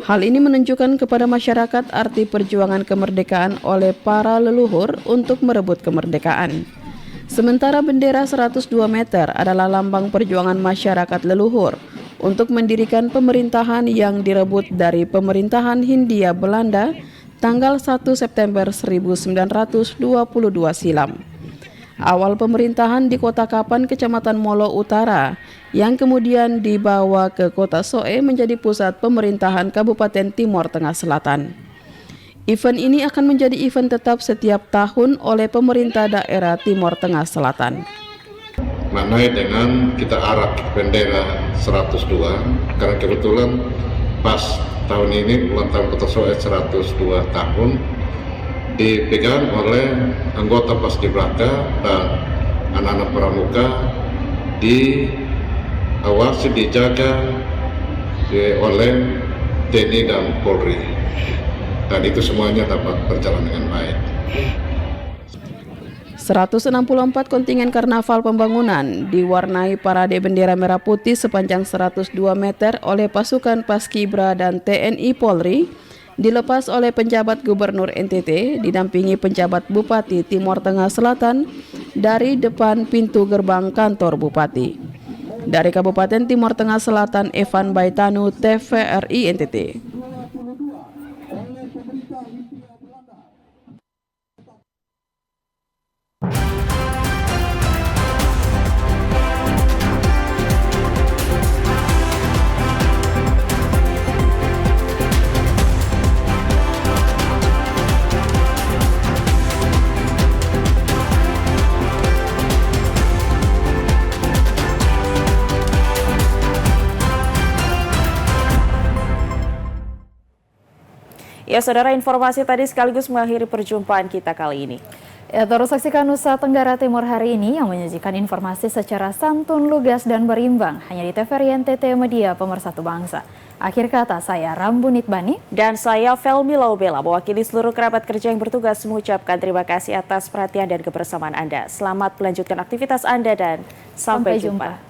Hal ini menunjukkan kepada masyarakat arti perjuangan kemerdekaan oleh para leluhur untuk merebut kemerdekaan. Sementara bendera 102 meter adalah lambang perjuangan masyarakat leluhur untuk mendirikan pemerintahan yang direbut dari pemerintahan Hindia Belanda tanggal 1 September 1922 silam. Awal pemerintahan di Kota Kapan, Kecamatan Molo Utara, yang kemudian dibawa ke Kota Soe menjadi pusat pemerintahan Kabupaten Timor Tengah Selatan. Event ini akan menjadi event tetap setiap tahun oleh pemerintah daerah Timor Tengah Selatan. Maknai dengan kita arak bendera 102, karena kebetulan pas tahun ini ulang tahun Kota Soe 102 tahun, dipegang oleh anggota Paskibraka dan anak-anak pramuka, diawasi, dijaga oleh TNI dan Polri, dan itu semuanya dapat berjalan dengan baik. 164 kontingen karnaval pembangunan diwarnai parade bendera merah putih sepanjang 102 meter oleh pasukan Paskibra dan TNI Polri dilepas oleh penjabat Gubernur NTT didampingi penjabat Bupati Timor Tengah Selatan dari depan pintu gerbang kantor Bupati. Dari Kabupaten Timor Tengah Selatan, Evan Baitanu, TVRI NTT. Ya, saudara, informasi tadi sekaligus mengakhiri perjumpaan kita kali ini. Ya, terus saksikan Nusa Tenggara Timur hari ini yang menyajikan informasi secara santun, lugas, dan berimbang. Hanya di TVRI NTT Media Pemersatu Bangsa. Akhir kata, saya Rambu Nitbani. Dan saya Velmi Laubela, mewakili seluruh kerabat kerja yang bertugas mengucapkan terima kasih atas perhatian dan kebersamaan Anda. Selamat melanjutkan aktivitas Anda dan sampai jumpa.